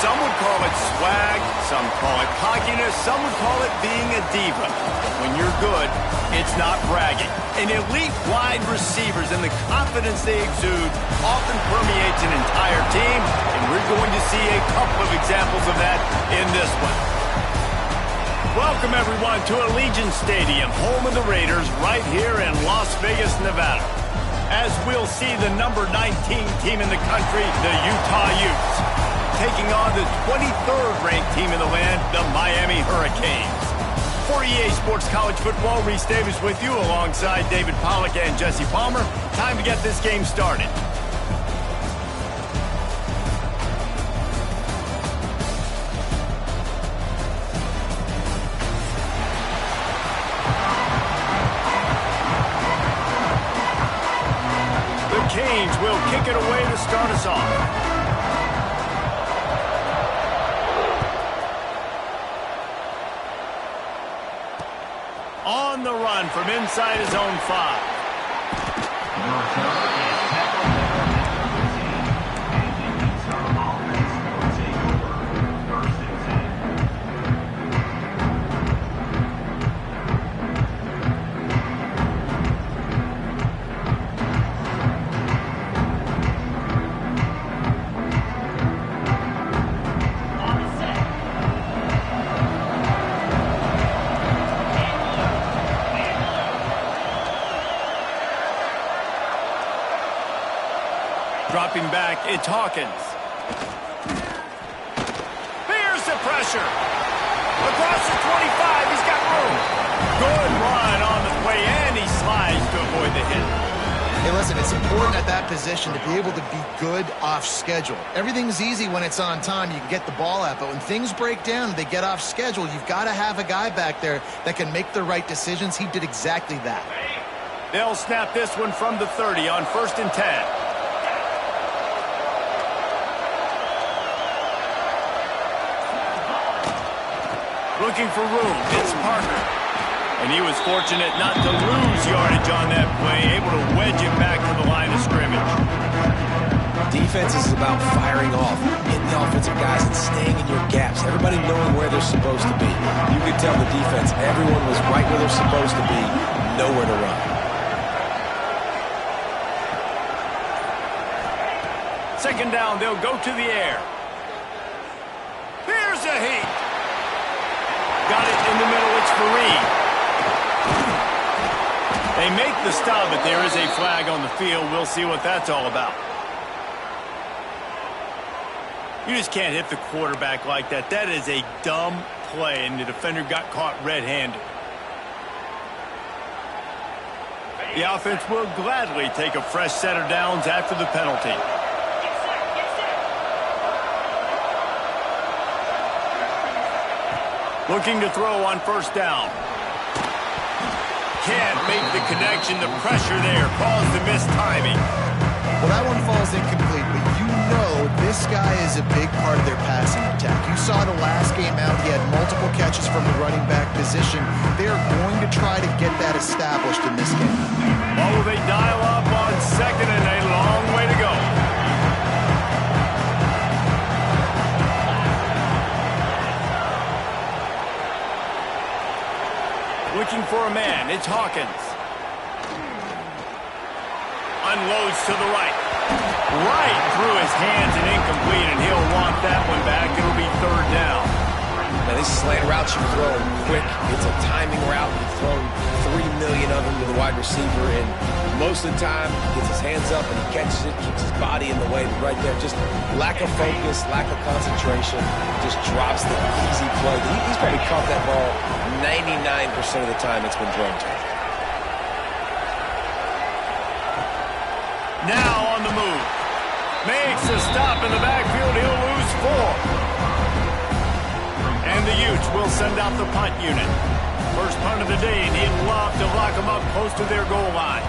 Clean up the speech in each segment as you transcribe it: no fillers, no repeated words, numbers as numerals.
Some would call it swag, some call it cockiness, some would call it being a diva. When you're good, it's not bragging. And elite wide receivers and the confidence they exude often permeates an entire team, and we're going to see a couple of examples of that in this one. Welcome, everyone, to Allegiant Stadium, home of the Raiders, right here in Las Vegas, Nevada. As we'll see the number 19 team in the country, the Utah Utes, taking on the 23rd ranked team in the land, the Miami Hurricanes. For EA Sports College Football, Reese Davis with you alongside David Pollack and Jesse Palmer. Time to get this game started. The Canes will kick it away to start us off. On the run from inside his own 5. Dropping back, it's Hawkins. Here's the pressure. Across the 25, he's got room. Good run on the way, and he slides to avoid the hit. Hey, listen, it's important at that position to be able to be good off schedule. Everything's easy when it's on time. You can get the ball out, but when things break down and they get off schedule, you've got to have a guy back there that can make the right decisions. He did exactly that. They'll snap this one from the 30 on 1st and 10. Looking for room, it's Parker. And he was fortunate not to lose yardage on that play, able to wedge it back to the line of scrimmage. Defense is about firing off, hitting the offensive guys and staying in your gaps, everybody knowing where they're supposed to be. You could tell the defense, everyone was right where they're supposed to be, nowhere to run. Second down, they'll go to the air. Here's a heat. Got it in the middle, it's Fareed. They make the stop, but there is a flag on the field. We'll see what that's all about. You just can't hit the quarterback like that. That is a dumb play, and the defender got caught red-handed. The offense will gladly take a fresh set of downs after the penalty. Looking to throw on 1st down. Can't make the connection. The pressure there caused the missed timing. Well, that one falls incomplete, but you know this guy is a big part of their passing attack. You saw the last game out. He had multiple catches from the running back position. They are going to try to get that established in this game. What will they dial up on 2nd and a long way to go? Looking for a man, it's Hawkins. Unloads to the right. Right through his hands and incomplete, and he'll want that one back. It'll be 3rd down. Now, these slant routes you throw quick. It's a timing route. You've thrown 3 million of them to the wide receiver, and most of the time, he gets his hands up and he catches it, keeps his body in the way. But right there, just lack of focus, lack of concentration, just drops the easy play. He's probably caught that ball 99% of the time it's been thrown to him. Now on the move. Makes a stop in the backfield. He'll lose 4. And the Utes will send out the punt unit. First punt of the day, and he'd love to lock them up close to their goal line.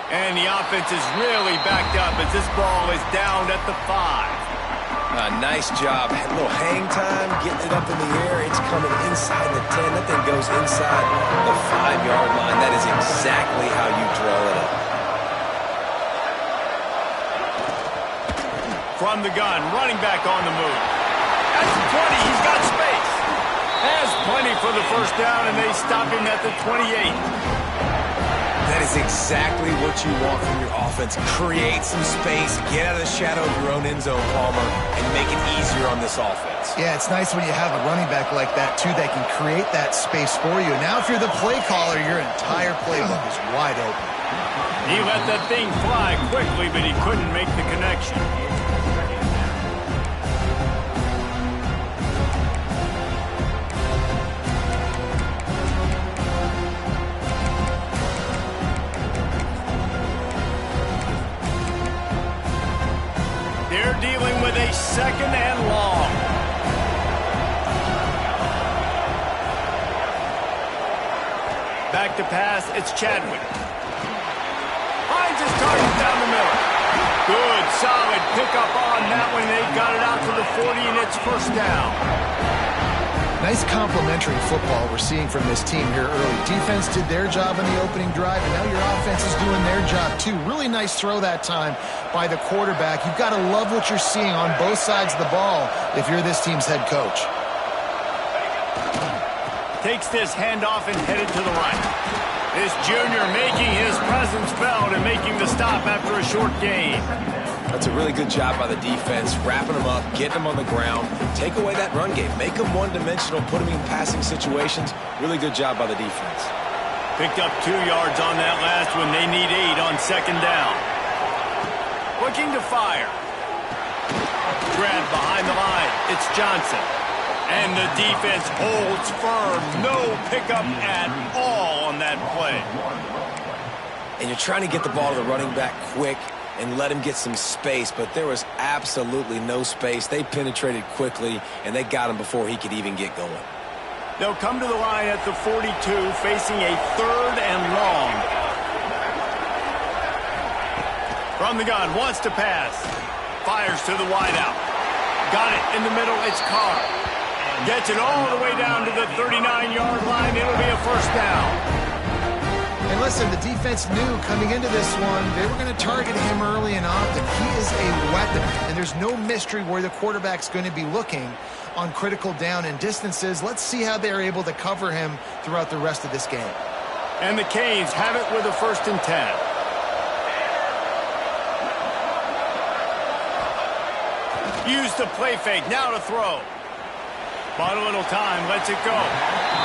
And the offense is really backed up as this ball is down at the 5. Nice job. A little hang time, getting it up in the air. It's coming inside the 10. That thing goes inside the 5-yard line. That is exactly how you draw it up. From the gun, running back on the move. That's the 20, he's got space. Has plenty for the first down, and they stop him at the 28. That is exactly what you want from your offense. Create some space, get out of the shadow of your own end zone, Palmer, and make it easier on this offense. Yeah, it's nice when you have a running back like that, too, that can create that space for you. Now, if you're the play caller, your entire playbook is wide open. He let that thing fly quickly, but he couldn't make the connection. They're dealing with a second and long. Back to pass, it's Chadwick. Finds his target down the middle. Good, solid pickup on that one. They got it out to the 40, and it's first down. Nice complementary football we're seeing from this team here early. Defense did their job on the opening drive, and now your offense is doing their job, too. Really nice throw that time by the quarterback. You've got to love what you're seeing on both sides of the ball if you're this team's head coach. Takes this handoff and headed to the right. This junior making his presence felt and making the stop after a short gain. That's a really good job by the defense, wrapping them up, getting them on the ground. Take away that run game. Make them one-dimensional, put them in passing situations. Really good job by the defense. Picked up 2 yards on that last one. They need 8 on second down. Looking to fire. Grab behind the line. It's Johnson. And the defense holds firm. No pickup at all on that play. And you're trying to get the ball to the running back quick and let him get some space, but there was absolutely no space. They penetrated quickly, and they got him before he could even get going. They'll come to the line at the 42, facing a third and long. From the gun, wants to pass. Fires to the wideout. Got it in the middle, it's Carr. Gets it all the way down to the 39-yard line. It'll be a first down. And listen, the defense knew coming into this one, they were going to target him early and often. He is a weapon, and there's no mystery where the quarterback's going to be looking on critical down and distances. Let's see how they're able to cover him throughout the rest of this game. And the Canes have it with a 1st and 10. Use the play fake, now to throw. Bought a little time, lets it go.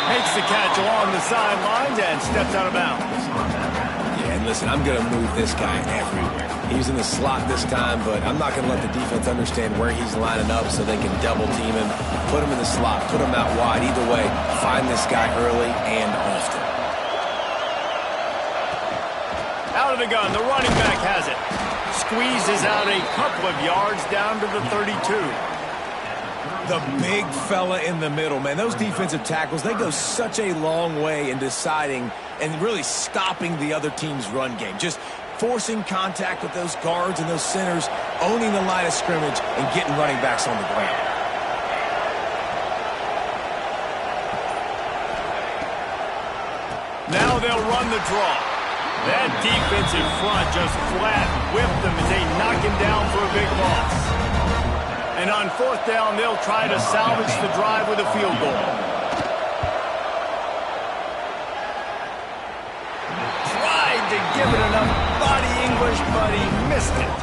Makes the catch along the sidelines and steps out of bounds. Yeah, and listen, I'm going to move this guy everywhere. He's in the slot this time, but I'm not going to let the defense understand where he's lining up so they can double team him. Put him in the slot, put him out wide. Either way, find this guy early and often. Out of the gun, the running back has it. Squeezes out a couple of yards down to the 32. The big fella in the middle, man. Those defensive tackles, they go such a long way in deciding and really stopping the other team's run game. Just forcing contact with those guards and those centers, owning the line of scrimmage, and getting running backs on the ground. Now they'll run the draw. That defensive front just flat whipped them as they knock him down for a big loss. And on 4th down, they'll try to salvage the drive with a field goal. Tried to give it enough body English, but he missed it.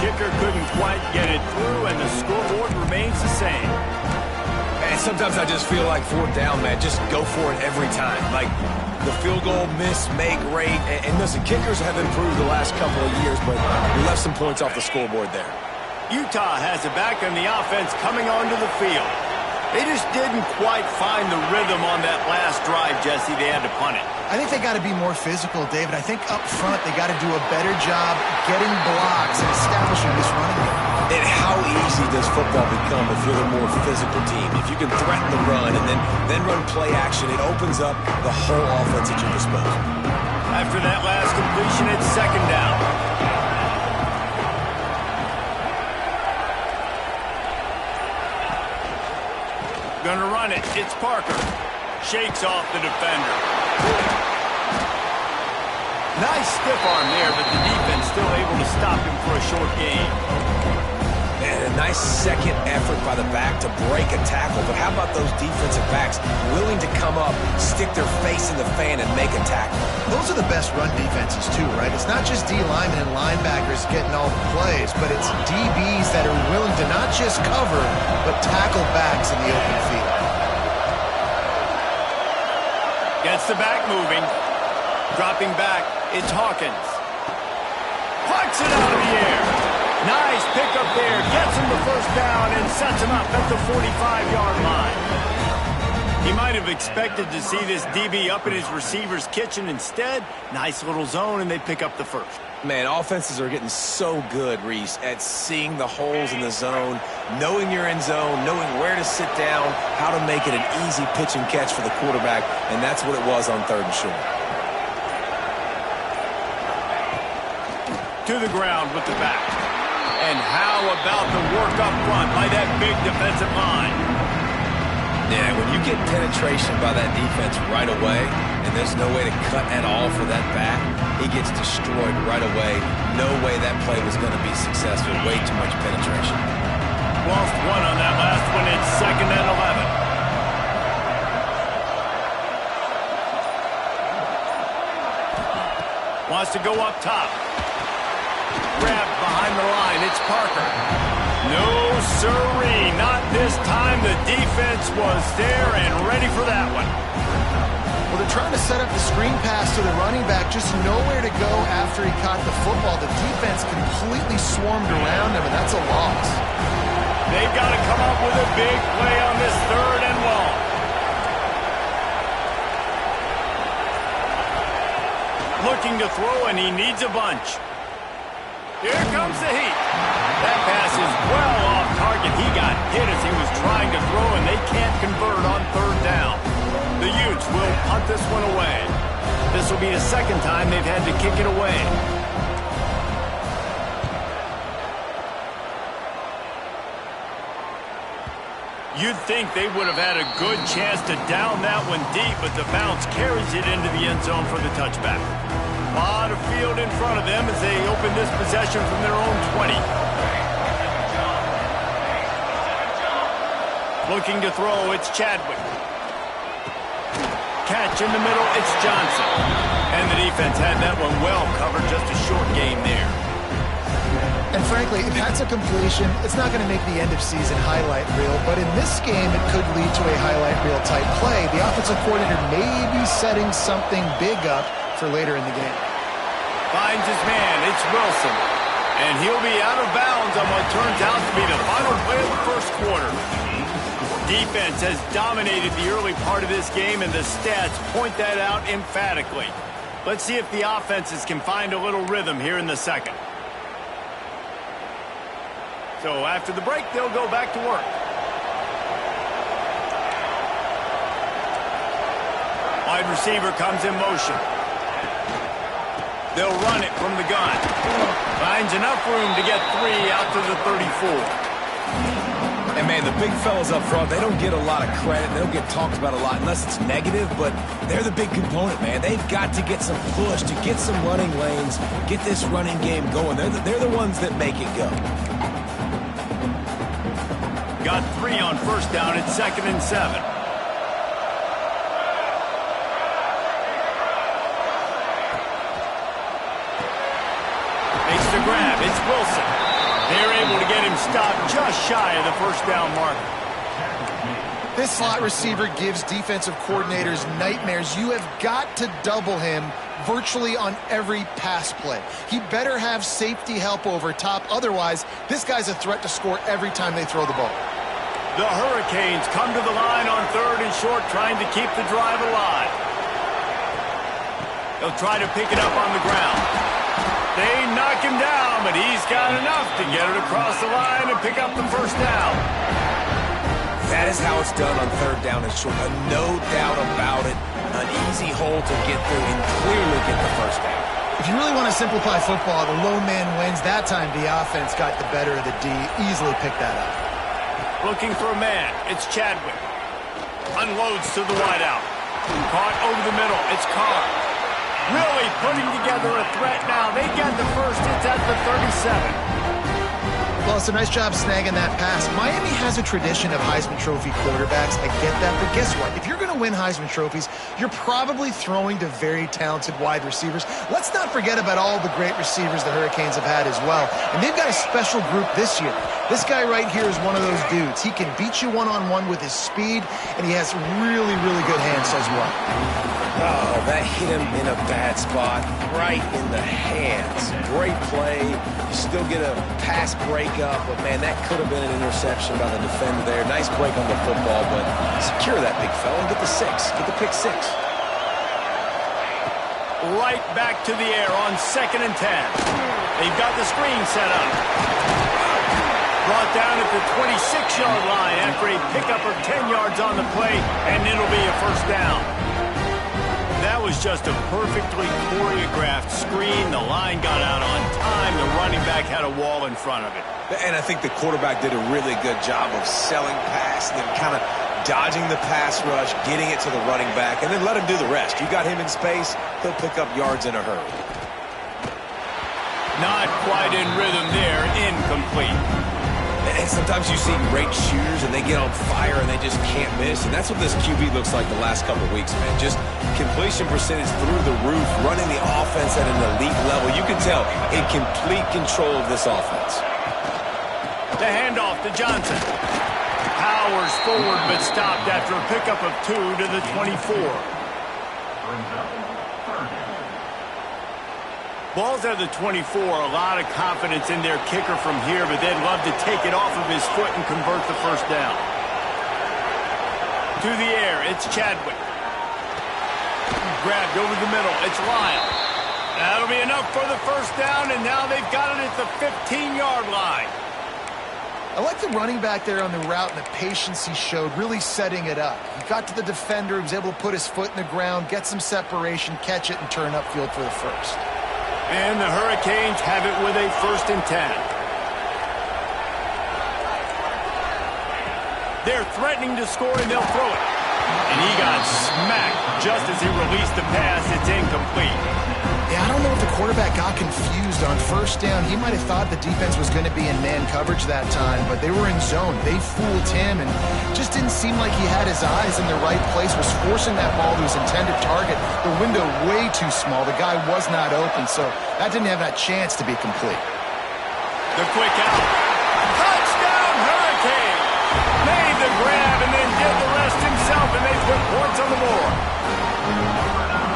Kicker couldn't quite get it through, and the scoreboard remains the same. And sometimes I just feel like 4th down, man, just go for it every time. Like the field goal miss, make rate. And listen, kickers have improved the last couple of years, but we left some points off the scoreboard there. Utah has it back on the offense coming onto the field. They just didn't quite find the rhythm on that last drive, Jesse. They had to punt it. I think they got to be more physical, David. I think up front they got to do a better job getting blocks and establishing this running game. And how easy does football become if you're the more physical team? If you can threaten the run and then run play action, it opens up the whole offense at your disposal. After that last completion, it's second down. Gonna run it. It's Parker. Shakes off the defender. Nice stiff arm there, but the defense still able to stop him for a short gain. And a nice second effort by the back to break a tackle. But how about those defensive backs willing to come up, stick their face in the fan, and make a tackle? Those are the best run defenses, too, right? It's not just D linemen and linebackers getting all the plays, but it's DBs that are willing to not just cover, but tackle backs in the open field. Gets the back moving. Dropping back, it's Hawkins. Plucks it out of the air. Nice pickup there. Gets him the first down and sets him up at the 45-yard line. He might have expected to see this DB up in his receiver's kitchen. Instead, nice little zone, and they pick up the first. Man, offenses are getting so good, Reese, at seeing the holes in the zone, knowing you're in zone, knowing where to sit down, how to make it an easy pitch and catch for the quarterback, and that's what it was on 3rd and short. To the ground with the back. And how about the work up front by that big defensive line? Yeah, when you get penetration by that defense right away, and there's no way to cut at all for that back, he gets destroyed right away. No way that play was going to be successful. Way too much penetration. Lost one on that last one. It's 2nd and 11. Wants to go up top. Grabbed behind the line. It's Parker. No sirree. Not this time. The defense was there and ready for that one. Well, they're trying to set up the screen pass to the running back. Just nowhere to go after he caught the football. The defense completely swarmed around him, and that's a loss. They've got to come up with a big play on this 3rd and long. Looking to throw, and he needs a bunch. Here comes the heat. That pass is well off target. He got hit as he was trying to throw, and they can't convert on 3rd down. The Utes will punt this one away. This will be the 2nd time they've had to kick it away. You'd think they would have had a good chance to down that one deep, but the bounce carries it into the end zone for the touchback. A lot of field in front of them as they open this possession from their own 20. Looking to throw, it's Chadwick. Catch in the middle, it's Johnson. And the defense had that one well covered, just a short game there. And frankly, if that's a completion, it's not going to make the end of season highlight reel, but in this game, it could lead to a highlight reel type play. The offensive coordinator may be setting something big up for later in the game. Finds his man, it's Wilson. And he'll be out of bounds on what turns out to be the final play of the 1st quarter. Defense has dominated the early part of this game, and the stats point that out emphatically. Let's see if the offenses can find a little rhythm here in the 2nd. So after the break, they'll go back to work. Wide receiver comes in motion. They'll run it from the gun. Finds enough room to get 3 out to the 34. And, man, the big fellas up front, they don't get a lot of credit. They don't get talked about a lot unless it's negative, but they're the big component, man. They've got to get some push, to get some running lanes, get this running game going. They're the ones that make it go. Got 3 on 1st down. It's 2nd and 7. Makes the grab. It's Wilson. They're able to get him stopped just shy of the 1st down marker. This slot receiver gives defensive coordinators nightmares. You have got to double him virtually on every pass play. He better have safety help over top. Otherwise, this guy's a threat to score every time they throw the ball. The Hurricanes come to the line on 3rd and short, trying to keep the drive alive. They'll try to pick it up on the ground. They knock him down, but he's got enough to get it across the line and pick up the 1st down. That is how it's done on 3rd down and short. No doubt about it. An easy hole to get through and clearly get the 1st down. If you really want to simplify football, the lone man wins. That time the offense got the better of the D. Easily picked that up. Looking for a man. It's Chadwick. Unloads to the wideout. Caught over the middle. It's Carr. Really putting together a threat now. They got the first. It's at the 37. Well, it's a nice job snagging that pass. Miami has a tradition of Heisman Trophy quarterbacks. I get that, but guess what? If you're going to win Heisman Trophies, you're probably throwing to very talented wide receivers. Let's not forget about all the great receivers the Hurricanes have had as well. And they've got a special group this year. This guy right here is one of those dudes. He can beat you one-on-one with his speed, and he has really, really good hands as well. Oh, that hit him in a bad spot, right in the hands. Great play. You still get a pass breakup, but, man, that could have been an interception by the defender there. Nice break on the football, but secure that big fella and get the 6. Get the pick 6. Right back to the air on 2nd and 10. They've got the screen set up. Brought down at the 26-yard line after a pickup of 10 yards on the play, and it'll be a first down. That was just a perfectly choreographed screen. The line got out on time. The running back had a wall in front of it. And I think the quarterback did a really good job of selling pass and then kind of dodging the pass rush, getting it to the running back, and then let him do the rest. You got him in space, he'll pick up yards in a hurry. Not quite in rhythm there. Incomplete. And sometimes you see great shooters and they get on fire and they just can't miss. And that's what this QB looks like the last couple of weeks, man. Just completion percentage through the roof, running the offense at an elite level. You can tell in complete control of this offense. The handoff to Johnson. Powers forward but stopped after a pickup of 2 to the 24. Ball's at the 24, a lot of confidence in their kicker from here, but they'd love to take it off of his foot and convert the first down. To the air, it's Chadwick. Grabbed over the middle, it's Lyle. That'll be enough for the first down, and now they've got it at the 15-yard line. I like the running back there on the route and the patience he showed, really setting it up. He got to the defender, he was able to put his foot in the ground, get some separation, catch it, and turn upfield for the first. And the Hurricanes have it with a 1st and 10. They're threatening to score, and they'll throw it. And he got smacked just as he released the pass. It's incomplete. Yeah, I don't know if the quarterback got confused on first down. He might have thought the defense was going to be in man coverage that time, but they were in zone. They fooled him, and just didn't seem like he had his eyes in the right place, was forcing that ball to his intended target. The window way too small. The guy was not open, so that didn't have that chance to be complete. The quick out. Touchdown, Hurricane! Made the grab and then did the rest himself, and they put points on the board.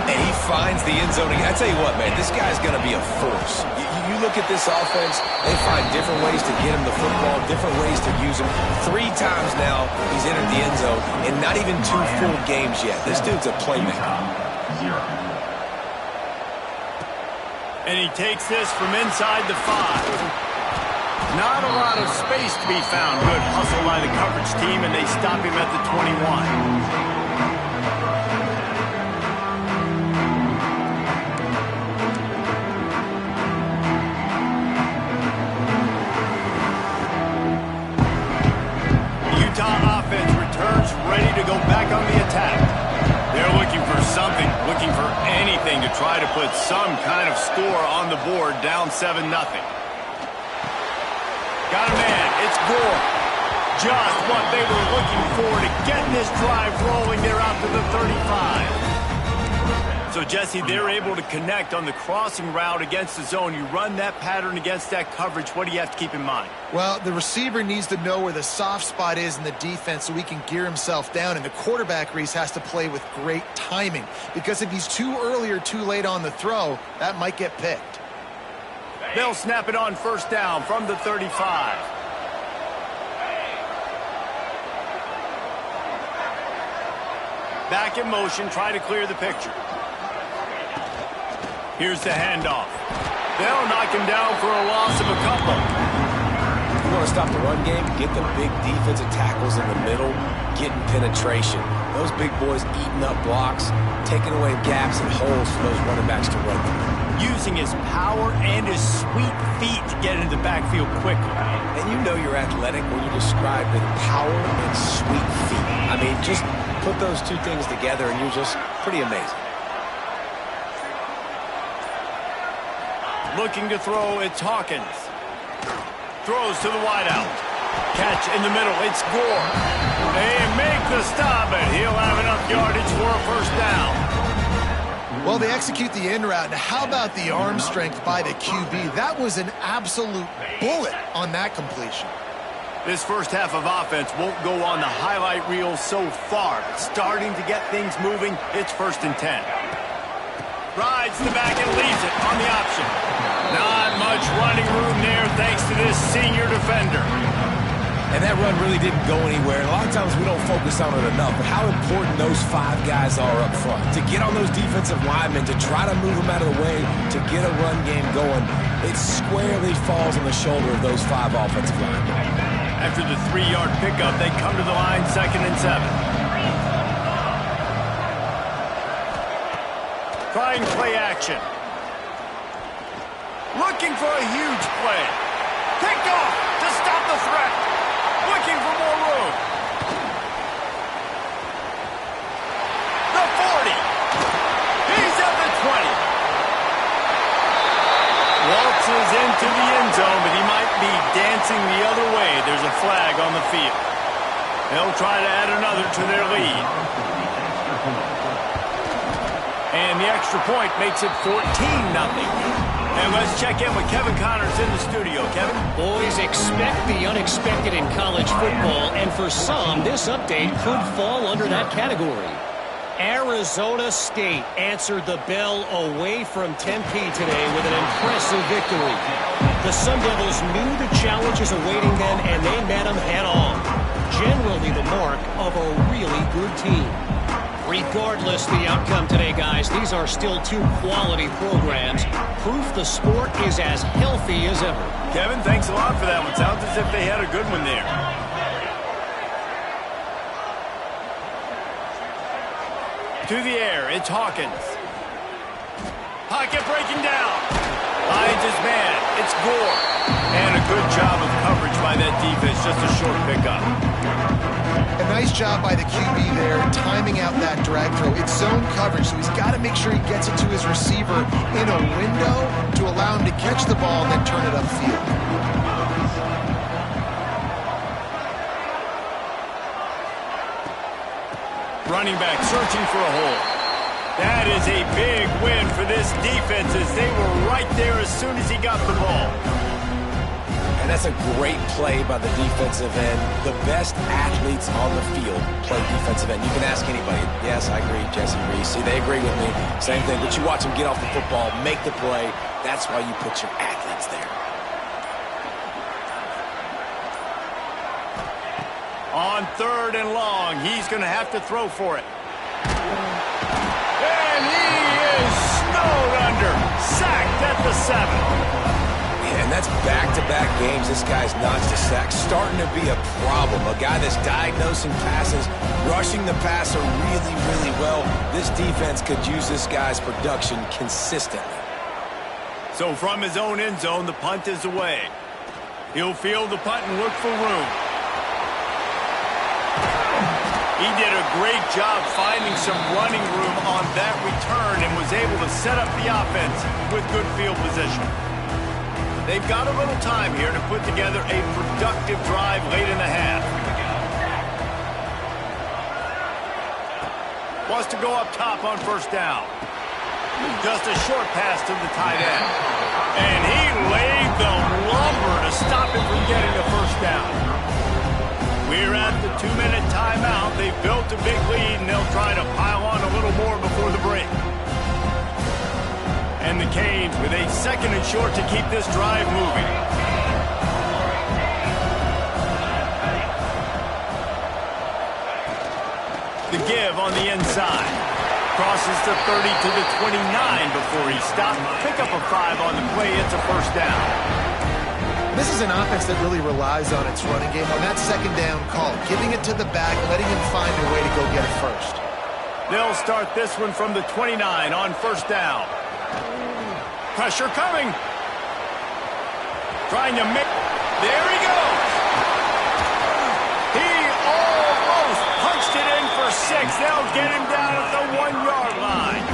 And he finds the end zone. I tell you what, man, this guy's going to be a force. You look at this offense, they find different ways to get him the football, different ways to use him. 3 times now he's entered the end zone, and not even 2 full games yet. This dude's a playmaker. And he takes this from inside the 5. Not a lot of space to be found. Good hustle by the coverage team, and they stop him at the 21. Ready to go back on the attack. They're looking for something, looking for anything to try to put some kind of score on the board, down 7-0. Got a man, it's Gore. Just what they were looking for to get this drive rolling. They're out to the 35. So, Jesse, they're able to connect on the crossing route against the zone. You run that pattern against that coverage. What do you have to keep in mind? Well, the receiver needs to know where the soft spot is in the defense so he can gear himself down. And the quarterback, Reese, has to play with great timing. Because if he's too early or too late on the throw, that might get picked. They'll snap it on first down from the 35. Back in motion, try to clear the picture. Here's the handoff. They'll knock him down for a loss of a couple. You want to stop the run game? Get the big defensive tackles in the middle, getting penetration. Those big boys eating up blocks, taking away gaps and holes for those running backs to run through. Using his power and his sweet feet to get into the backfield quickly. And you know you're athletic when you describe with power and sweet feet. I mean, just put those two things together and you're just pretty amazing. Looking to throw, it's Hawkins. Throws to the wideout. Catch in the middle. It's Gore. They make the stop, and he'll have enough yardage for a first down. Well, they execute the in route. Now, how about the arm strength by the QB? That was an absolute bullet on that completion. This first half of offense won't go on the highlight reel so far. But starting to get things moving, it's 1st and 10. Rides the back and leaves it on the option. Not much running room there thanks to this senior defender. And that run really didn't go anywhere. A lot of times we don't focus on it enough, but how important those 5 guys are up front. To get on those defensive linemen, to try to move them out of the way, to get a run game going, it squarely falls on the shoulder of those 5 offensive linemen. After the 3-yard pickup, they come to the line 2nd and 7. Trying play action. Looking for a huge play. Picked off to stop the threat. Looking for more room. The 40. He's at the 20. Waltzes into the end zone, but he might be dancing the other way. There's a flag on the field. They'll try to add another to their lead. And the extra point makes it 14-0. And let's check in with Kevin Connors in the studio. Kevin? Boys, expect the unexpected in college football, and for some, this update could fall under that category. Arizona State answered the bell away from Tempe today with an impressive victory. The Sun Devils knew the challenges awaiting them, and they met them head-on. Generally the mark of a really good team. Regardless the outcome today, guys, these are still 2 quality programs. Proof the sport is as healthy as ever. Kevin, thanks a lot for that one. Sounds as if they had a good one there. To the air, it's Hawkins. Pocket breaking down. Finds his man. It's Gore. And a good job of coverage by that defense. Just a short pickup. A nice job by the QB there, timing out that drag throw. It's zone coverage, so he's got to make sure he gets it to his receiver in a window to allow him to catch the ball and then turn it upfield. Running back searching for a hole. That is a big win for this defense as they were right there as soon as he got the ball. And that's a great play by the defensive end. The best athletes on the field play defensive end. You can ask anybody. Yes, I agree, Jesse Reese. See, they agree with me. Same thing. But you watch them get off the football, make the play. That's why you put your athletes there. On 3rd and long, he's going to have to throw for it. And he is snowed under. Sacked at the 7. And that's back-to-back games. This guy's notched a sack. Starting to be a problem. A guy that's diagnosing passes, rushing the passer really, really well. This defense could use this guy's production consistently. So from his own end zone, the punt is away. He'll field the punt and look for room. He did a great job finding some running room on that return and was able to set up the offense with good field position. They've got a little time here to put together a productive drive late in the half. Wants to go up top on 1st down. Just a short pass to the tight end. And he laid the lumber to stop him from getting the 1st down. We're at the 2-minute timeout. They've built a big lead, and they'll try to pile on a little more before the break. And the Canes with a 2nd and short to keep this drive moving. The give on the inside. Crosses the 30 to the 29 before he stopped. Pick up a 5 on the play. It's a 1st down. This is an offense that really relies on its running game. On that 2nd down call, giving it to the back, letting him find a way to go get it first. They'll start this one from the 29 on 1st down. Pressure coming. Trying to make... There he goes. He almost punched it in for 6. They'll get him down at the 1-yard line.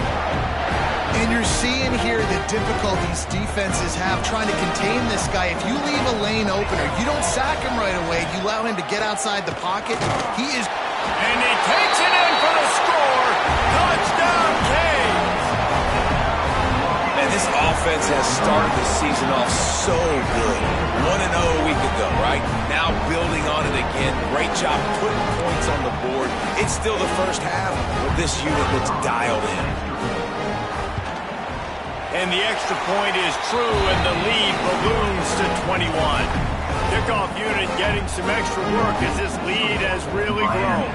And you're seeing here the difficulties defenses have trying to contain this guy. If you leave a lane opener, you don't sack him right away. You allow him to get outside the pocket. He is... And he takes it in for the score. Touchdown, Canes. Man, this offense has started the season off so good. 1-0 a week ago, right? Now building on it again. Great job putting points on the board. It's still the first half, but this unit looks dialed in. And the extra point is true, and the lead balloons to 21. Kickoff unit getting some extra work as this lead has really grown.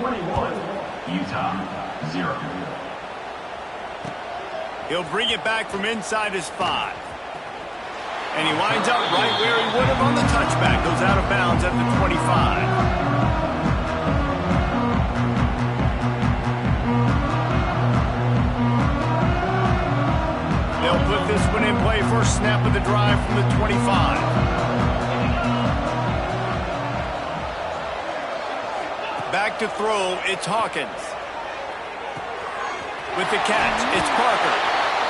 21, Utah, 0. He'll bring it back from inside his 5. And he winds up right where he would have on the touchback. Goes out of bounds at the 25. They'll put this one in play first snap of the drive from the 25. Back to throw, it's Hawkins. With the catch, it's Parker.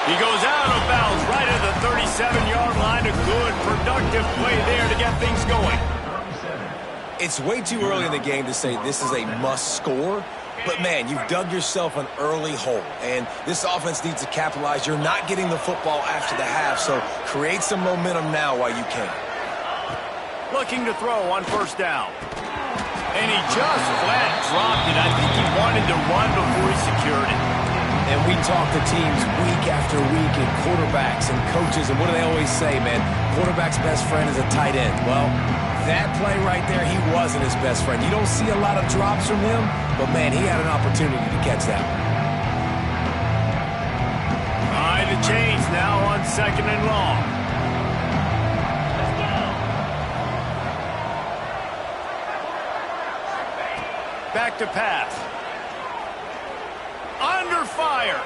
He goes out of bounds right at the 37-yard line. A good, productive play there to get things going. It's way too early in the game to say this is a must score. But, man, you've dug yourself an early hole, and this offense needs to capitalize. You're not getting the football after the half, so create some momentum now while you can. Looking to throw on first down. And he just flat dropped it. I think he wanted to run before he secured it. And we talk to teams week after week and quarterbacks and coaches, and what do they always say, man? Quarterback's best friend is a tight end. Well, that play right there, he wasn't his best friend. You don't see a lot of drops from him, but, man, he had an opportunity to catch that one. Behind the chains now on 2nd and long. Back to pass. Under fire.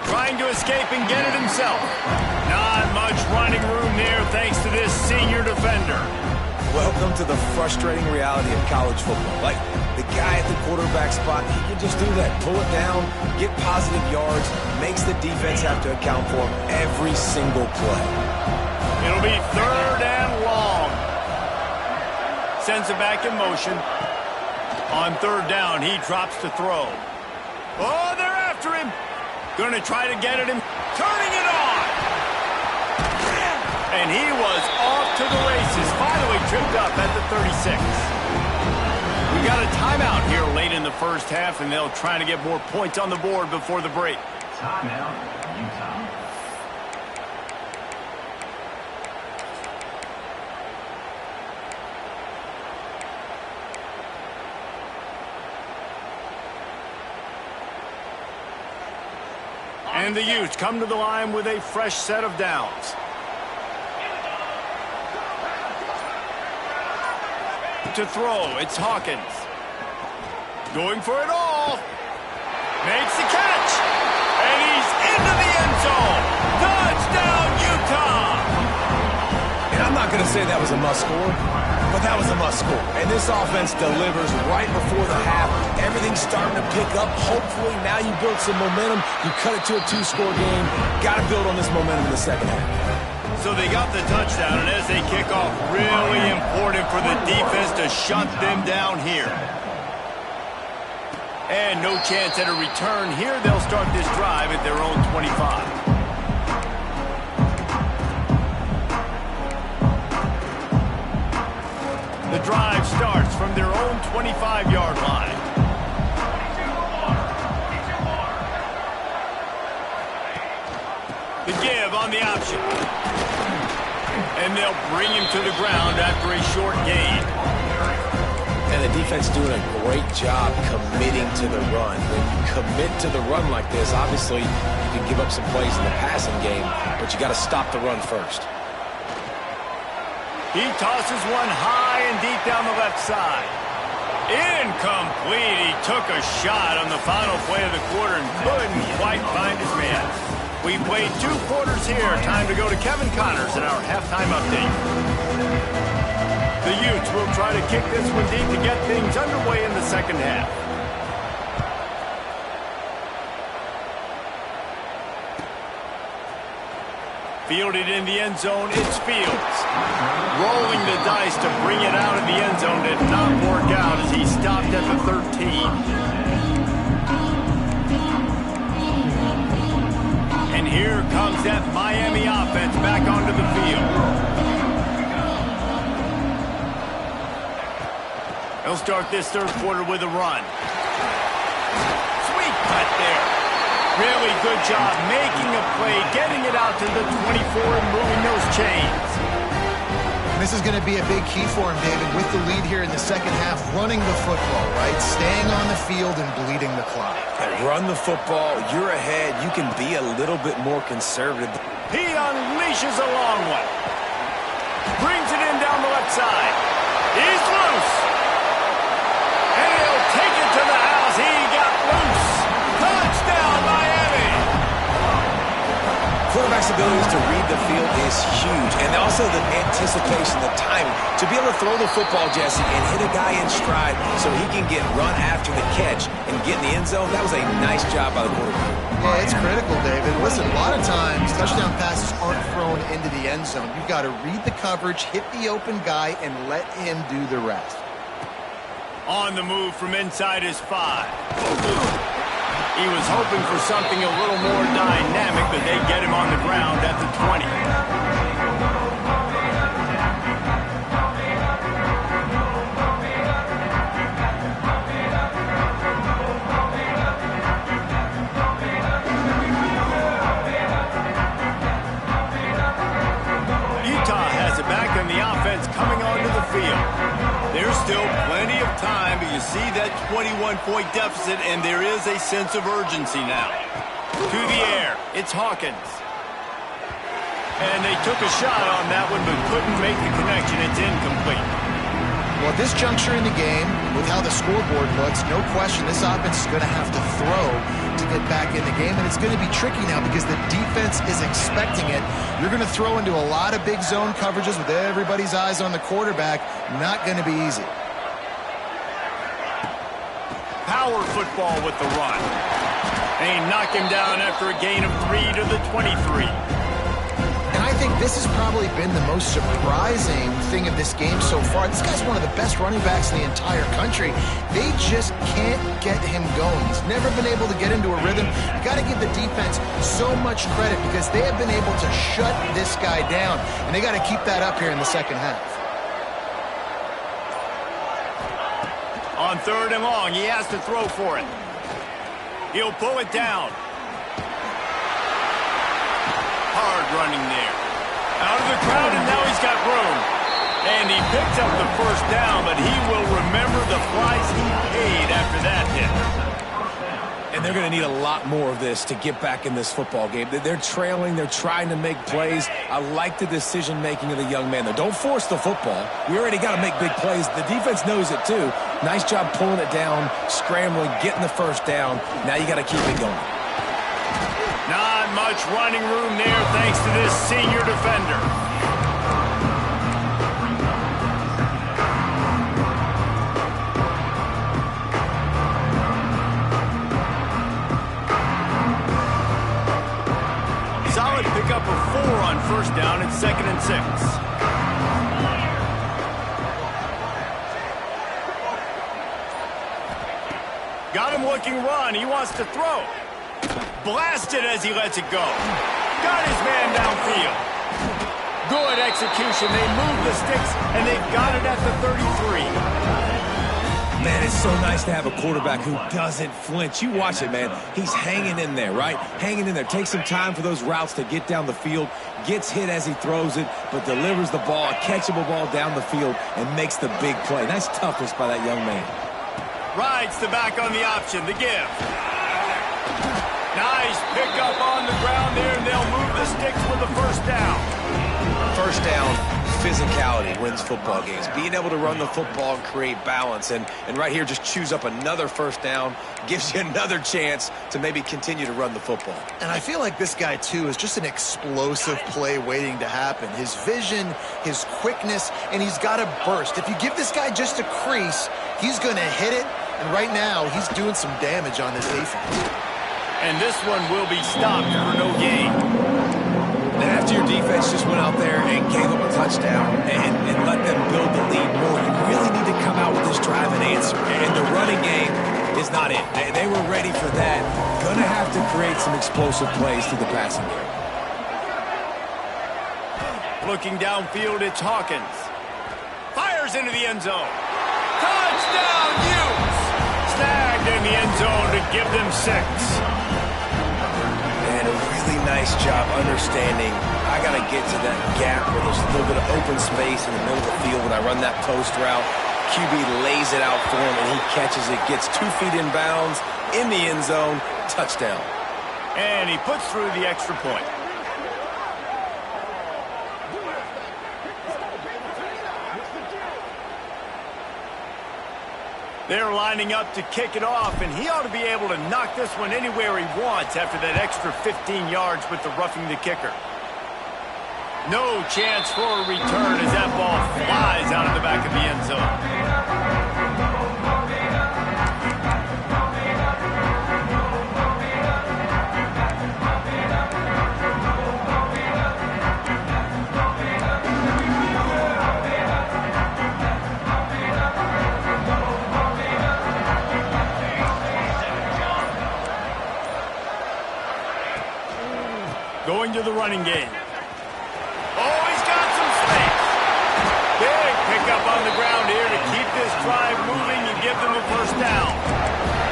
Trying to escape and get it himself. Not much running room there thanks to this senior defender. Welcome to the frustrating reality of college football. Like, the guy at the quarterback spot, he can just do that. Pull it down, get positive yards, makes the defense have to account for him every single play. It'll be 3rd and long. Sends it back in motion. On 3rd down, he drops to throw. Oh, they're after him. Going to try to get at him. Turning it on. And he was off to the races. Finally tripped up at the 36. We got a timeout here late in the first half, and they'll try to get more points on the board before the break. Timeout, Utah. And the Utes come to the line with a fresh set of downs. To throw, it's Hawkins. Going for it all. Makes the catch. And he's into the end zone. Touchdown, Utah. And I'm not going to say that was a must score, but that was a must score. And this offense delivers right before the half. Everything's starting to pick up. Hopefully now you build some momentum. You cut it to a 2-score game. Got to build on this momentum in the second half. So they got the touchdown, and as they kick off, really important for the defense to shut them down here. And no chance at a return here. They'll start this drive at their own 25. The drive starts from their own 25-yard line. The give on the option. And they'll bring him to the ground after a short gain. And the defense doing a great job committing to the run. When you commit to the run like this, obviously you can give up some plays in the passing game, but you got to stop the run first. He tosses one high and deep down the left side. Incomplete. He took a shot on the final play of the quarter and couldn't quite find his man. We played 2 quarters here. Time to go to Kevin Connors in our halftime update. The Utes will try to kick this one deep to get things underway in the second half. Fielded in the end zone, it's Fields. Rolling the dice to bring it out of the end zone did not work out as he stopped at the 13. And here comes that Miami offense back onto the field. He'll start this third quarter with a run. Sweet cut there. Really good job making a play, getting it out to the 24 and moving those chains. This is going to be a big key for him, David, with the lead here in the second half, running the football, right? Staying on the field and bleeding the clock. Run the football, you're ahead, you can be a little bit more conservative. He unleashes a long one. Brings it in down the left side. He's loose. And he'll take it to the house. He got loose. Touchdown, Miami. Quarterback's abilities to read the field is huge. And also the anticipation, the timing. To be able to throw the football, Jesse, and hit a guy in stride so he can get run after the catch and get in the end zone, that was a nice job by the quarterback. Yeah, it's critical, David. Listen, a lot of times touchdown passes aren't thrown into the end zone. You've got to read the coverage, hit the open guy, and let him do the rest. On the move from inside his 5. He was hoping for something a little more dynamic, but they get him on the ground at the 20. Utah has it back on the offense coming onto the field. There's still plenty of time, but you see that 21-point deficit, and there is a sense of urgency now. To the air, it's Hawkins. And they took a shot on that one, but couldn't make the connection. It's incomplete. Well, at this juncture in the game, with how the scoreboard looks, no question this offense is going to have to throw to get back in the game, and it's going to be tricky now because the defense is expecting it. You're going to throw into a lot of big zone coverages with everybody's eyes on the quarterback. Not going to be easy. Power football with the run. They knock him down after a gain of 3 to the 23. And I think this has probably been the most surprising thing of this game so far. This guy's one of the best running backs in the entire country. They just can't get him going. He's never been able to get into a rhythm. You got to give the defense so much credit because they have been able to shut this guy down. And they got to keep that up here in the second half. On 3rd and long, he has to throw for it. He'll pull it down. Hard running there. Out of the crowd, and now he's got room. And he picks up the first down, but he will remember the price he paid after that hit. And they're going to need a lot more of this to get back in this football game. They're trailing. They're trying to make plays. I like the decision-making of the young man, though. Don't force the football. We already got to make big plays. The defense knows it, too. Nice job pulling it down, scrambling, getting the first down. Now you got to keep it going. Not much running room there thanks to this senior defender. Solid pickup of 4 on first down. It's 2nd and 6. Got him looking run. He wants to throw. Blasted as he lets it go. Got his man downfield. Good execution. They move the sticks, and they've got it at the 33. Man, it's so nice to have a quarterback who doesn't flinch. You watch it, man. He's hanging in there, right? Hanging in there. Takes some time for those routes to get down the field. Gets hit as he throws it, but delivers the ball, a catchable ball down the field, and makes the big play. Nice toughness by that young man. Rides the back on the option, the give. Nice pickup on the ground there, and they'll move the sticks with the first down. First down, physicality wins football games. Being able to run the football and create balance, and right here just choose up another first down, gives you another chance to maybe continue to run the football. And I feel like this guy, too, is just an explosive play waiting to happen. His vision, his quickness, and he's got a burst. If you give this guy just a crease, he's going to hit it, and right now he's doing some damage on this defense. And this one will be stopped for no gain. And after your defense just went out there and gave up a touchdown and let them build the lead more, you really need to come out with this drive and answer. And the running game is not it. They were ready for that. Going to have to create some explosive plays through the passing game. Looking downfield, it's Hawkins. Fires into the end zone. Touchdown, Utes! Snagged in the end zone to give them 6. And a really nice job understanding I got to get to that gap where there's a little bit of open space in the middle of the field when I run that post route. QB lays it out for him, and he catches it, gets 2 feet in bounds, in the end zone, touchdown. And he puts through the extra point. They're lining up to kick it off, and he ought to be able to knock this one anywhere he wants after that extra 15 yards with the roughing the kicker. No chance for a return as that ball flies out of the back of the end zone. Going to the running game. Oh, he's got some space. Big pickup on the ground here to keep this drive moving and give them a first down.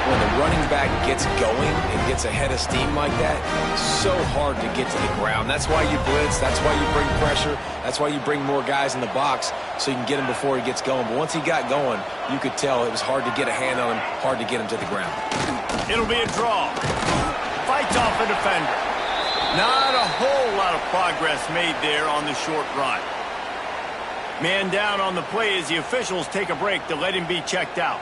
When the running back gets going and gets ahead of steam like that, so hard to get to the ground. That's why you blitz. That's why you bring pressure. That's why you bring more guys in the box so you can get him before he gets going. But once he got going, you could tell it was hard to get a hand on him, hard to get him to the ground. It'll be a draw. Fights off a defender. Not a whole lot of progress made there on the short run. Man down on the play as the officials take a break to let him be checked out.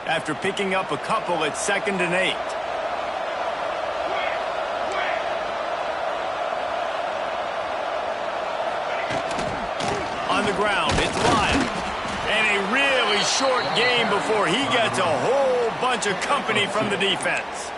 After picking up a couple, it's 2nd and 8. On the ground, it's Lyle. And a really short game before he gets a whole bunch of company from the defense.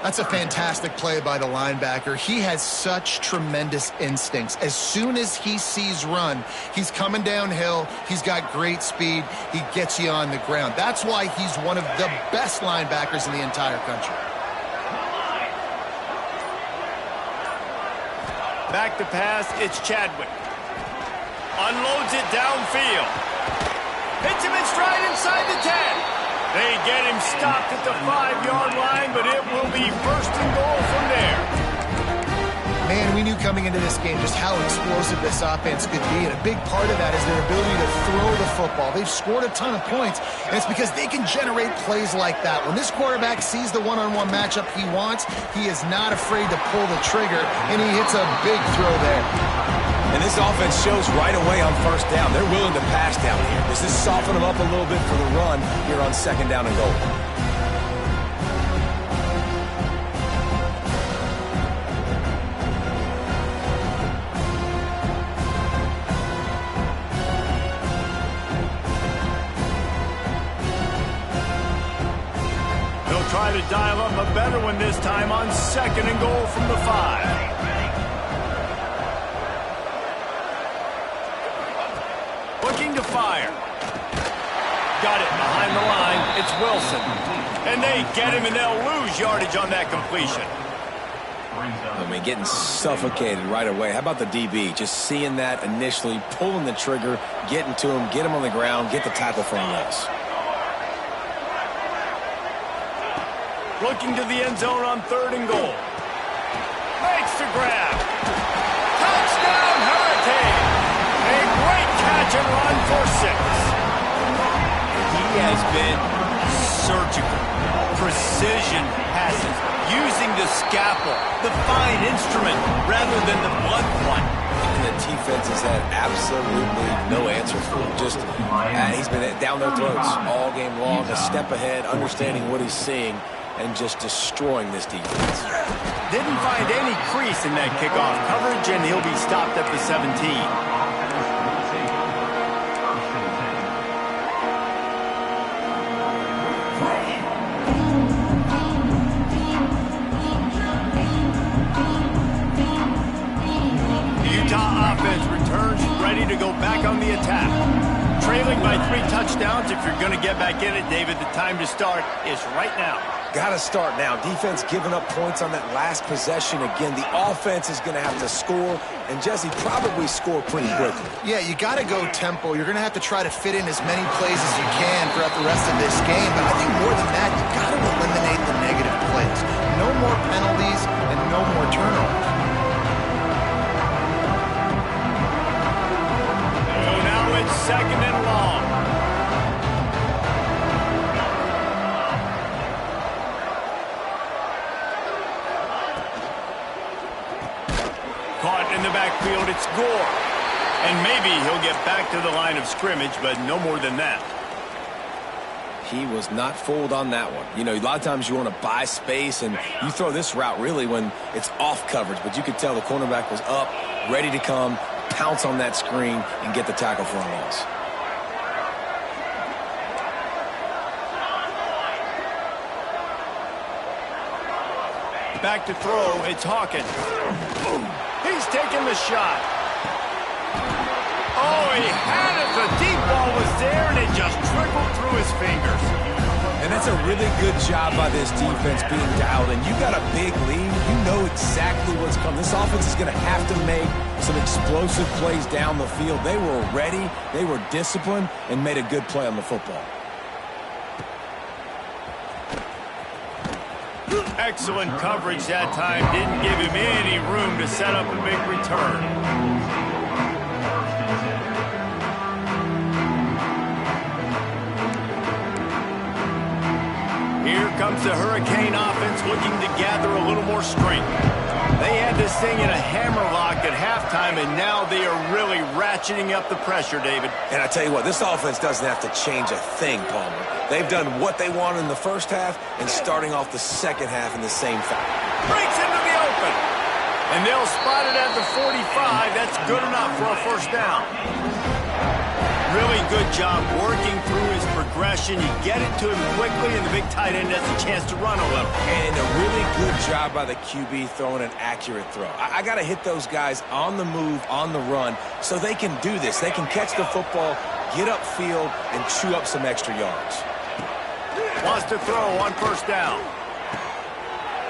That's a fantastic play by the linebacker. He has such tremendous instincts. As soon as he sees run, he's coming downhill. He's got great speed. He gets you on the ground. That's why he's one of the best linebackers in the entire country. Back to pass, it's Chadwick. Unloads it downfield. Hits him in stride inside the 10. They get him stopped at the 5-yard line, but it will be 1st and goal from there. Man, we knew coming into this game just how explosive this offense could be, and a big part of that is their ability to throw the football. They've scored a ton of points, and it's because they can generate plays like that. When this quarterback sees the one-on-one matchup he wants, he is not afraid to pull the trigger, and he hits a big throw there. And this offense shows right away on 1st down. They're willing to pass down here. Does this soften them up a little bit for the run here on 2nd down and goal? They'll try to dial up a better one this time on 2nd and goal from the 5. Looking to fire. Got it behind the line. It's Wilson. And they get him, and they'll lose yardage on that completion. I mean, getting suffocated right away. How about the DB? Just seeing that initially, pulling the trigger, getting to him, get him on the ground, get the tackle for a loss. Looking to the end zone on 3rd and goal. Makes the grab. Touchdown, Hurricane. A great catch and run for 6. He has been surgical. Precision passes. Using the scalpel, the fine instrument, rather than the blunt one. And the defense has had absolutely no answer for him. Just, he's been down their throats all game long, a step ahead, understanding what he's seeing, and just destroying this defense. Didn't find any crease in that kickoff coverage, and he'll be stopped at the 17. 3 touchdowns. If you're going to get back in it, David, the time to start is right now. Got to start now. Defense giving up points on that last possession. Again, the offense is going to have to score, and Jesse probably score pretty quickly. Yeah, you got to go tempo. You're going to have to try to fit in as many plays as you can throughout the rest of this game. But I think more than that, you got to eliminate the negative plays. No more penalties and no more turnovers. So now it's 2nd and long. Caught in the backfield, it's Gore. And maybe he'll get back to the line of scrimmage, but no more than that. He was not fooled on that one. You know, a lot of times you want to buy space, and you throw this route really when it's off coverage. But you could tell the cornerback was up, ready to come, pounce on that screen, and get the tackle for a loss. Back to throw, it's Hawkins. He's taking the shot. Oh, he had it. The deep ball was there, and it just trickled through his fingers. And that's a really good job by this defense being dialed in. You got a big lead. You know exactly what's coming. This offense is going to have to make some explosive plays down the field. They were ready, they were disciplined, and made a good play on the football. Excellent coverage that time. Didn't give him any room to set up a big return. Here comes the Hurricane offense looking to gather a little more strength. They had this thing in a hammerlock at halftime, and now they are really ratcheting up the pressure, David. And I tell you what, this offense doesn't have to change a thing, Palmer. They've done what they wanted in the first half and starting off the second half in the same fashion. Breaks into the open. And they'll spot it at the 45. That's good enough for a first down. Really good job working through his progression. You get it to him quickly, and the big tight end has a chance to run a little. And a really good job by the QB throwing an accurate throw. I got to hit those guys on the move, on the run, so they can do this. They can catch the football, get upfield, and chew up some extra yards. Wants to throw on first down.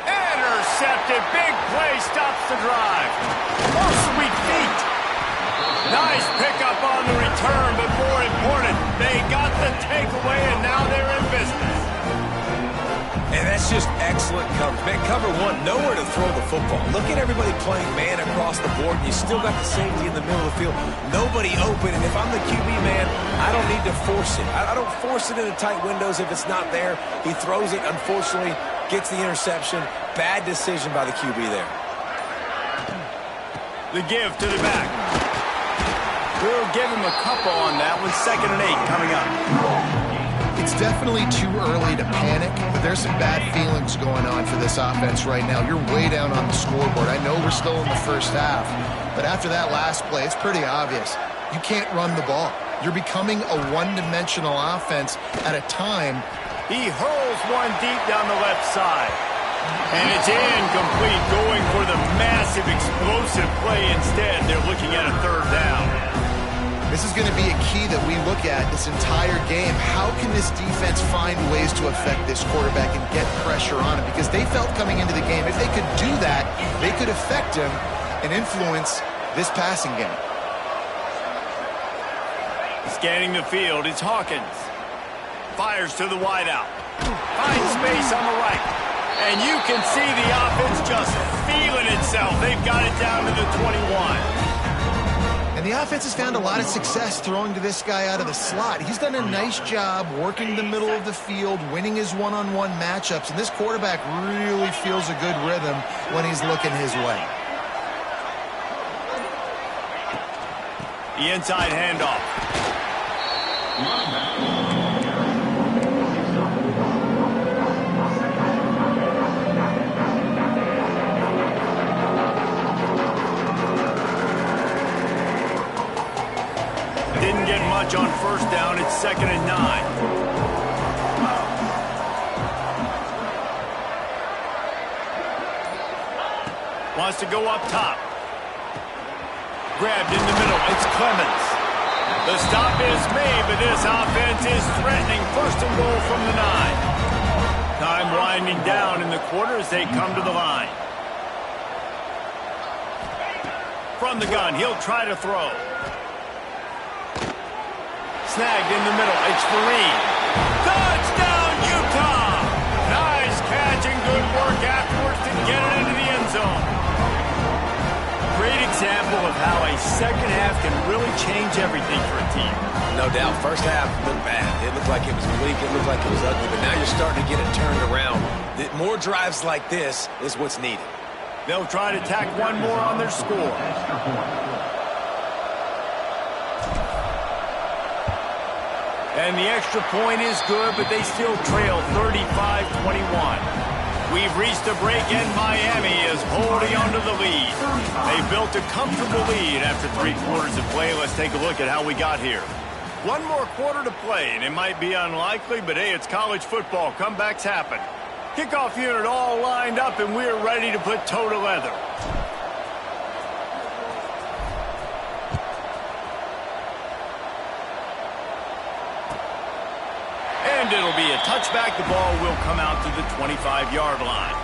Intercepted. Big play stops the drive. Oh, sweet feet. Nice pickup on the return, but more important, they got the takeaway, and now they're in business. And that's just excellent coverage. Man, cover one, nowhere to throw the football. Look at everybody playing man across the board, and you still got the safety in the middle of the field. Nobody open, and if I'm the QB, man, I don't need to force it. I don't force it into tight windows if it's not there. He throws it, unfortunately, gets the interception. Bad decision by the QB there. The give to the back. We'll give him a couple on that one. 2nd and 8 coming up. It's definitely too early to panic, but there's some bad feelings going on for this offense right now. You're way down on the scoreboard. I know we're still in the first half, but after that last play, it's pretty obvious. You can't run the ball. You're becoming a one-dimensional offense at a time. He hurls one deep down the left side. And it's incomplete, going for the massive explosive play instead. They're looking at a 3rd down. This is going to be a key that we look at this entire game. How can this defense find ways to affect this quarterback and get pressure on him? Because they felt coming into the game, if they could do that, they could affect him and influence this passing game. Scanning the field, it's Hawkins. Fires to the wideout. Finds space on the right. And you can see the offense just feeling itself. They've got it down to the 21. And the offense has found a lot of success throwing to this guy out of the slot. He's done a nice job working the middle of the field, winning his one-on-one matchups, and this quarterback really feels a good rhythm when he's looking his way. The inside handoff. Didn't get much on first down. It's 2nd and 9. Wants to go up top. Grabbed in the middle. It's Clemens. The stop is made, but this offense is threatening. First and goal from the 9. Time winding down in the quarter as they come to the line. From the gun, he'll try to throw. Snagged in the middle. It's Fareed. Touchdown, Utah! Nice catch and good work afterwards to get it into the end zone. Great example of how a second half can really change everything for a team. No doubt. First half looked bad. It looked like it was bleak. It looked like it was ugly. But now you're starting to get it turned around. More drives like this is what's needed. They'll try to tack one more on their score. And the extra point is good, but they still trail 35-21. We've reached a break, and Miami is holding on to the lead. They built a comfortable lead after 3 quarters of play. Let's take a look at how we got here. One more quarter to play, and it might be unlikely, but hey, it's college football. Comebacks happen. Kickoff unit all lined up, and we're ready to put toe to leather. And it'll be a touchback. The ball will come out to the 25-yard line.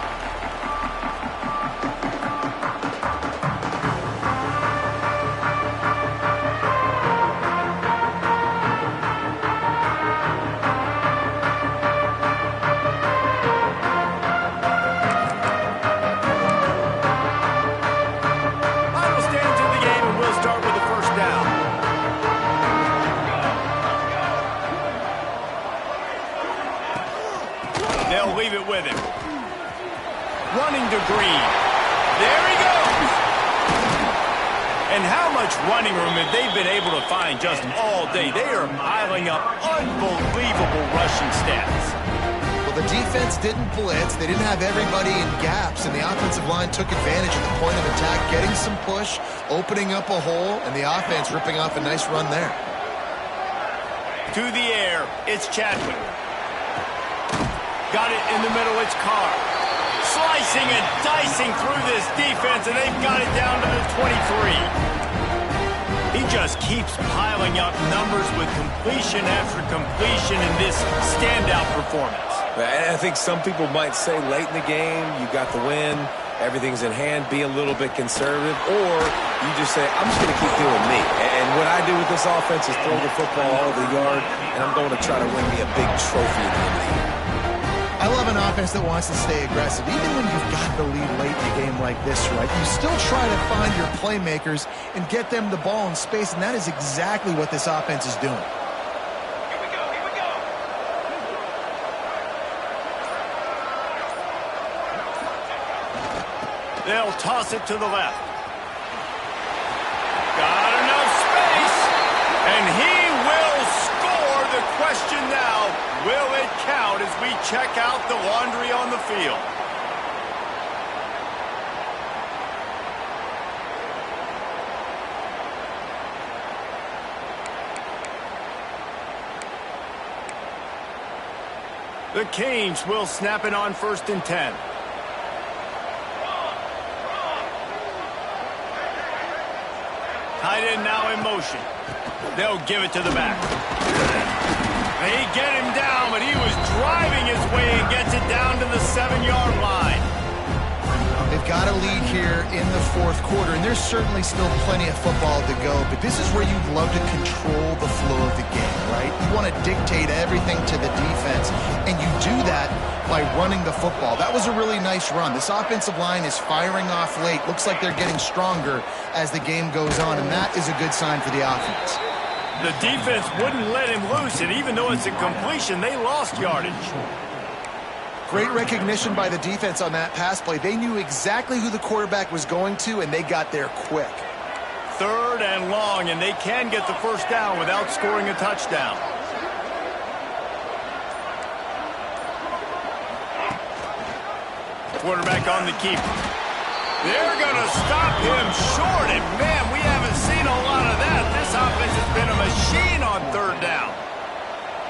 Final stands in the game, and we'll start with the first down. They'll leave it with him. Running to Green. There he goes. And how much running room have they been able to find just all day? They are piling up unbelievable rushing stats. Well, the defense didn't blitz. They didn't have everybody in gaps, and the offensive line took advantage of the point of attack, getting some push, opening up a hole, and the offense ripping off a nice run there. To the air, it's Chadwick. Got it in the middle, it's Carr. Slicing and dicing through this defense, and they've got it down to the 23. He just keeps piling up numbers with completion after completion in this standout performance. I think some people might say late in the game, you got the win, everything's in hand, be a little bit conservative, or you just say, I'm just going to keep doing me. And what I do with this offense is throw the football all over the yard, and I'm going to try to win me a big trophy at the end of the year. I love an offense that wants to stay aggressive. Even when you've got the lead late in a game like this, right, you still try to find your playmakers and get them the ball in space, and that is exactly what this offense is doing. Here we go, here we go. They'll toss it to the left. Got enough space, and he will score. The question now, will it count as we check out the laundry on the field? The Canes will snap it on 1st and 10. Tight end now in motion. They'll give it to the back. They get him down, but he was driving his way and gets it down to the 7-yard line. They've got a lead here in the 4th quarter, and there's certainly still plenty of football to go, but this is where you'd love to control the flow of the game, right? You want to dictate everything to the defense, and you do that by running the football. That was a really nice run. This offensive line is firing off late. Looks like they're getting stronger as the game goes on, and that is a good sign for the offense. The defense wouldn't let him loose, and even though it's a completion, they lost yardage. Great recognition by the defense on that pass play. They knew exactly who the quarterback was going to, and they got there quick. 3rd and long, and they can get the first down without scoring a touchdown. Quarterback on the keeper. They're going to stop him short, and man, we haven't seen a lot of that. This offense has been a machine on 3rd down.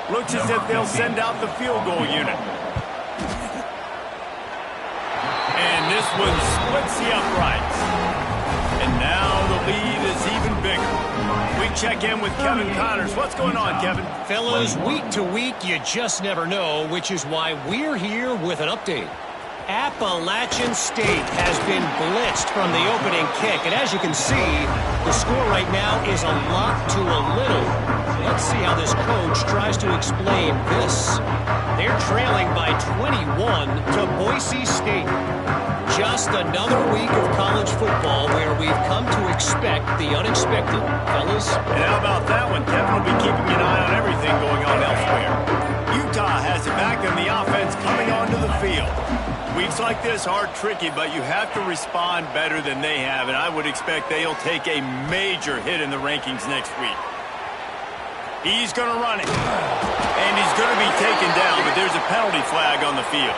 Looks as if they'll send out the field goal unit. And this one splits the uprights. And now the lead is even bigger. We check in with Kevin Connors. What's going on, Kevin? Fellas, week to week, you just never know, which is why we're here with an update. Appalachian State has been blitzed from the opening kick, and as you can see, the score right now is a lot to a little. Let's see how this coach tries to explain this. They're trailing by 21 to Boise State. Just another week of college football where we've come to expect the unexpected, fellas. And how about that one? Kevin will be keeping an eye on everything going on elsewhere. Utah has it back in the offense coming onto the field. Weeks like this are tricky, but you have to respond better than they have, and I would expect they'll take a major hit in the rankings next week. He's going to run it, and he's going to be taken down, but there's a penalty flag on the field.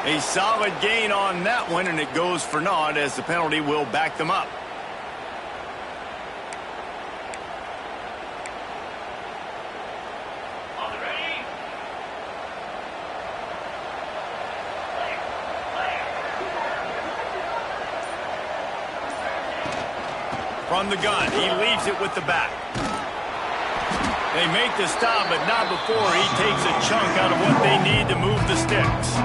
A solid gain on that one, and it goes for naught as the penalty will back them up. From the gun, he leaves it with the back. They make the stop, but not before he takes a chunk out of what they need to move the sticks.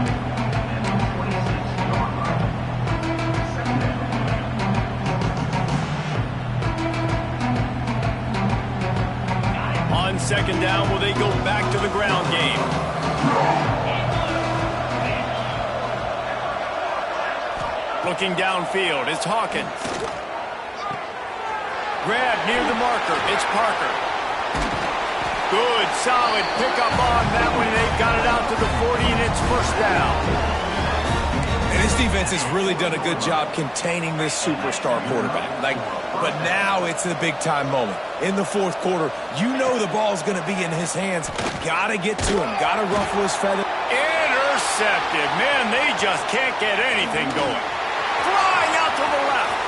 On second down, will they go back to the ground game? Looking downfield, it's Hawkins. Grab near the marker. It's Parker. Good, solid pickup on that one. They've got it out to the 40, and it's first down. And his defense has really done a good job containing this superstar quarterback. But now it's a big-time moment. In the fourth quarter, you know the ball's going to be in his hands. Got to get to him. Got to ruffle his feather. Intercepted. Man, they just can't get anything going. Flying out to the left.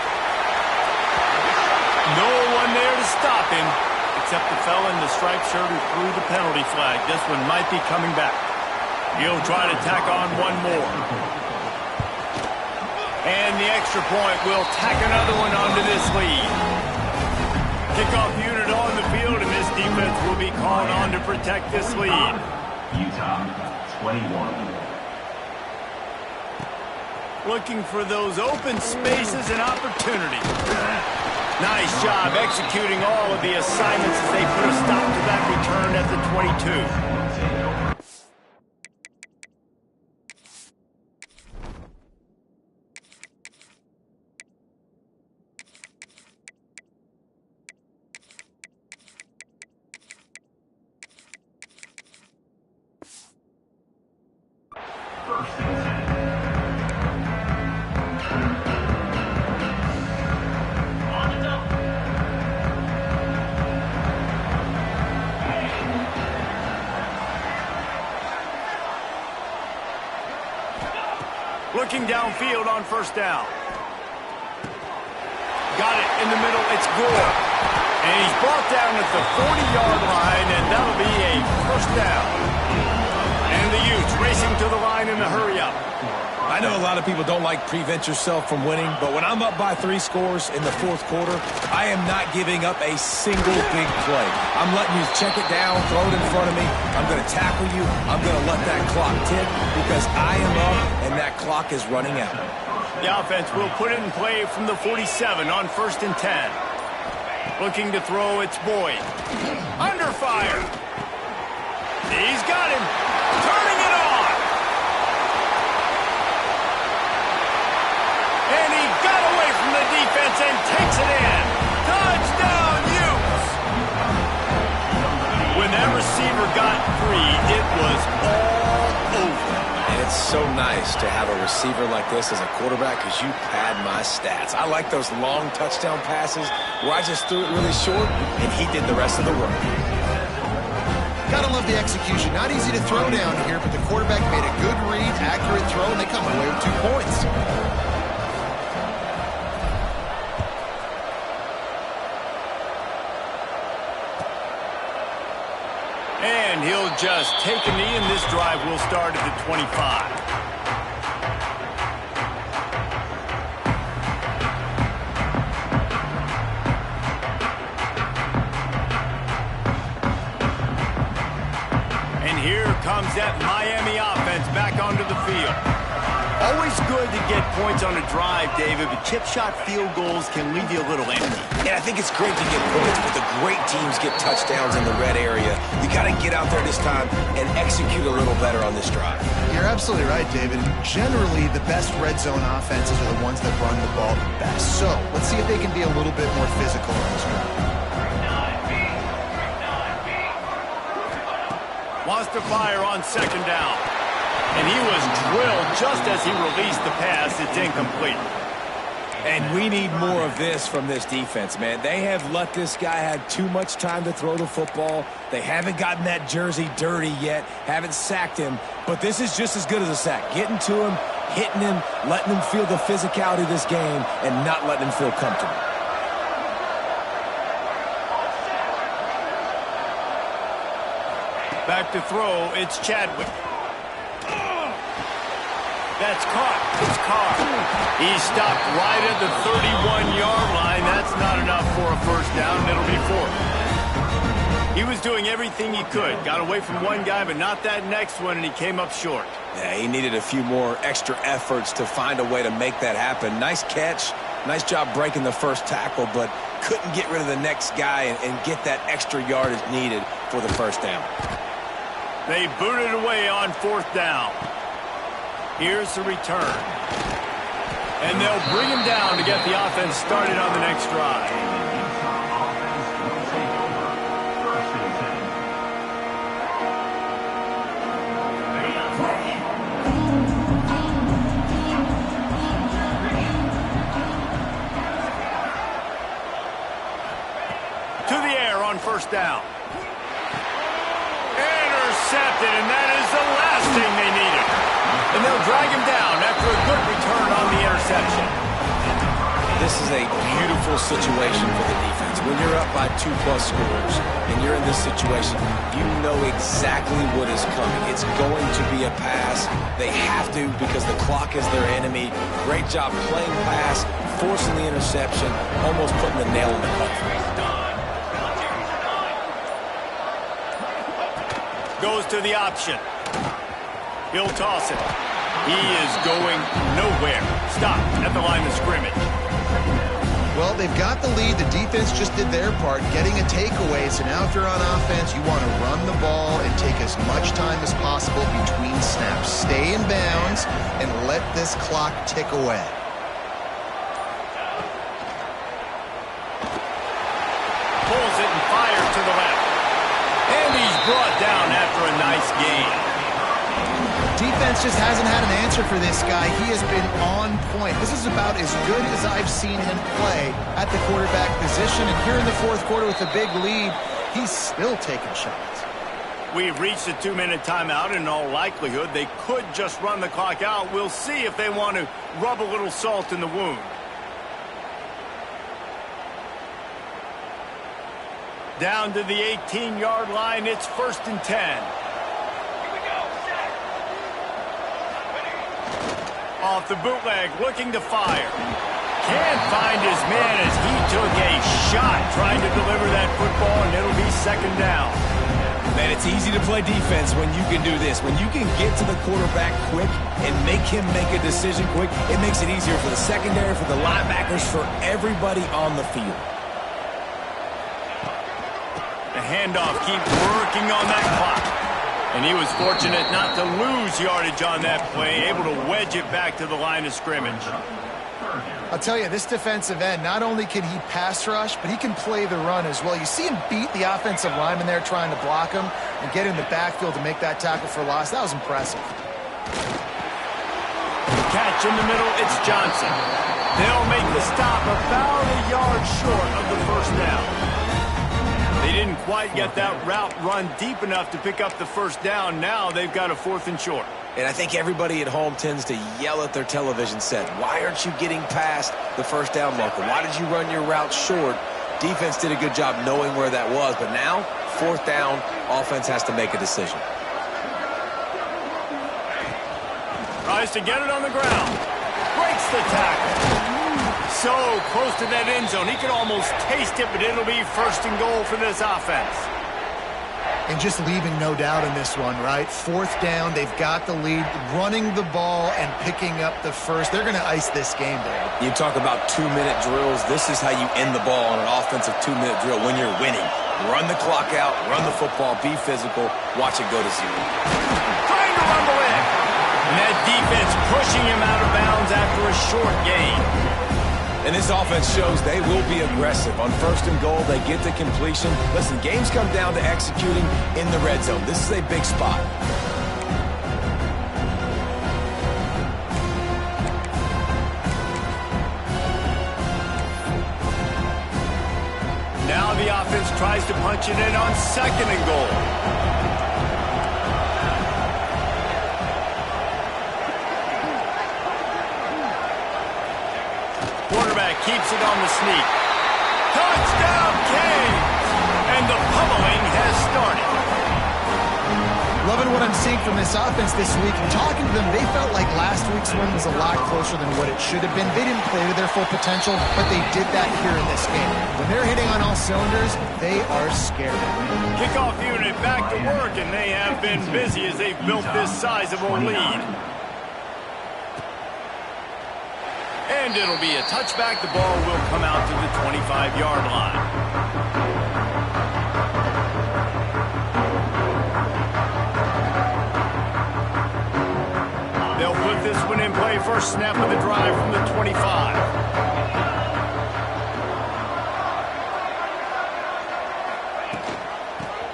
No one there to stop him, except the fella in the striped shirt who threw the penalty flag. This one might be coming back. He'll try to tack on one more. And the extra point will tack another one onto this lead. Kickoff unit on the field, and this defense will be called on to protect this lead. Utah, 21. Looking for those open spaces and opportunities. Nice job executing all of the assignments as they put a stop to that return at the 22. Looking downfield on first down. Got it in the middle. It's Gore. And he's brought down at the 40-yard line, and that'll be a first down. And the Utes racing to the line in a hurry-up. I know a lot of people don't like prevent yourself from winning, but when I'm up by 3 scores in the fourth quarter, I am not giving up a single big play. I'm letting you check it down, throw it in front of me. I'm going to tackle you. I'm going to let that clock tick because I am up and that clock is running out. The offense will put it in play from the 47 on 1st and 10. Looking to throw, it's Boyd. Under fire. He's got him. Turning it on. And he got away from the defense and takes it in. Touchdown, Utes! When that receiver got free, it was all over. And it's so nice to have a receiver like this as a quarterback because you pad my stats. I like those long touchdown passes where I just threw it really short and he did the rest of the work. Gotta love the execution. Not easy to throw down here, but the quarterback made a good read, accurate throw, and they come away with 2 points. And he'll just take a knee, and this drive will start at the 25. comes that Miami offense back onto the field. Always good to get points on a drive, David, but chip shot field goals can leave you a little empty. Yeah, I think it's great to get points, but the great teams get touchdowns in the red area. You got to get out there this time and execute a little better on this drive. You're absolutely right, David. Generally, the best red zone offenses are the ones that run the ball the best. So let's see if they can be a little bit more physical on this drive. Wants to fire on second down. And he was drilled just as he released the pass. It's incomplete. And we need more of this from this defense, man. They have let this guy have too much time to throw the football. They haven't gotten that jersey dirty yet, haven't sacked him. But this is just as good as a sack. Getting to him, hitting him, letting him feel the physicality of this game, and not letting him feel comfortable. Back to throw, it's Chadwick. That's caught. It's Carr. He stopped right at the 31-yard line. That's not enough for a first down. It'll be fourth. He was doing everything he could. Got away from one guy, but not that next one, and he came up short. Yeah, he needed a few more extra efforts to find a way to make that happen. Nice catch. Nice job breaking the first tackle, but couldn't get rid of the next guy and get that extra yardage needed for the first down. They booted away on fourth down. Here's the return. And they'll bring him down to get the offense started on the next drive. To the air on first down. Intercepted, and that is the last thing they needed. And they'll drag him down after a good return on the interception. This is a beautiful situation for the defense. When you're up by 2+ scores and you're in this situation, you know exactly what is coming. It's going to be a pass. They have to because the clock is their enemy. Great job playing pass, forcing the interception, almost putting the nail in the coffin. Goes to the option. He'll toss it. He is going nowhere. Stop at the line of scrimmage. Well, they've got the lead. The defense just did their part, getting a takeaway. So now if you're on offense, you want to run the ball and take as much time as possible between snaps. Stay in bounds and let this clock tick away. Pulls it and fires to the left. And he's brought down after a nice gain. Defense just hasn't had an answer for this guy. He has been on point. This is about as good as I've seen him play at the quarterback position. And here in the fourth quarter with a big lead, he's still taking shots. We've reached a 2-minute timeout. In all likelihood, they could just run the clock out. We'll see if they want to rub a little salt in the wound. Down to the 18-yard line, it's 1st and 10. Off the bootleg, looking to fire. Can't find his man as he took a shot trying to deliver that football, and it'll be 2nd down. Man, it's easy to play defense when you can do this. When you can get to the quarterback quick and make him make a decision quick, it makes it easier for the secondary, for the linebackers, for everybody on the field. The handoff keeps working on that clock. And he was fortunate not to lose yardage on that play, able to wedge it back to the line of scrimmage. I'll tell you, this defensive end, not only can he pass rush, but he can play the run as well. You see him beat the offensive lineman there trying to block him and get in the backfield to make that tackle for loss. That was impressive. Catch in the middle, it's Johnson. They'll make the stop about a yard short of the first down. They didn't quite get that route run deep enough to pick up the first down. Now they've got a 4th and short. And I think everybody at home tends to yell at their television set, why aren't you getting past the first down marker? Why did you run your route short? Defense did a good job knowing where that was, but now, 4th down, offense has to make a decision. Tries to get it on the ground. Breaks the tackle. So close to that end zone. He could almost taste it, but it'll be 1st and goal for this offense. And just leaving no doubt in this one, right? Fourth down, they've got the lead, running the ball and picking up the first. They're going to ice this game, Dave. You talk about 2-minute drills. This is how you end the ball on an offensive 2-minute drill when you're winning. Run the clock out, run the football, be physical, watch it go to zero. Trying to rumble in. And that defense pushing him out of bounds after a short gain. And this offense shows they will be aggressive. On first and goal, they get the completion. Listen, games come down to executing in the red zone. This is a big spot. Now the offense tries to punch it in on second and goal. Quarterback keeps it on the sneak. Touchdown, Canes! And the pummeling has started. Loving what I'm seeing from this offense this week. And talking to them, they felt like last week's win was a lot closer than what it should have been. They didn't play to their full potential, but they did that here in this game. When they're hitting on all cylinders, they are scary. Kickoff unit back to work, and they have been busy as they've built this sizable lead. And it'll be a touchback. The ball will come out to the 25-yard line. They'll put this one in play. First snap of the drive from the 25.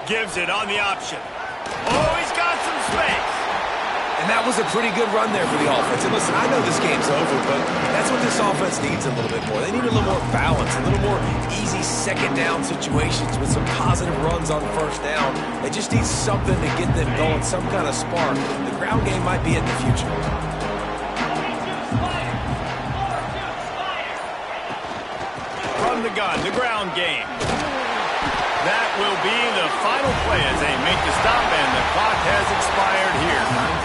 Gives it on the option. Oh, he's got some space. And that was a pretty good run there for the offense. And listen, I know this game's over, but that's what this offense needs a little bit more. They need a little more balance, a little more easy second down situations with some positive runs on first down. They just need something to get them going, some kind of spark. The ground game might be in the future. From the gun, the ground game. That will be the final play as they make the stop, and the clock has expired here.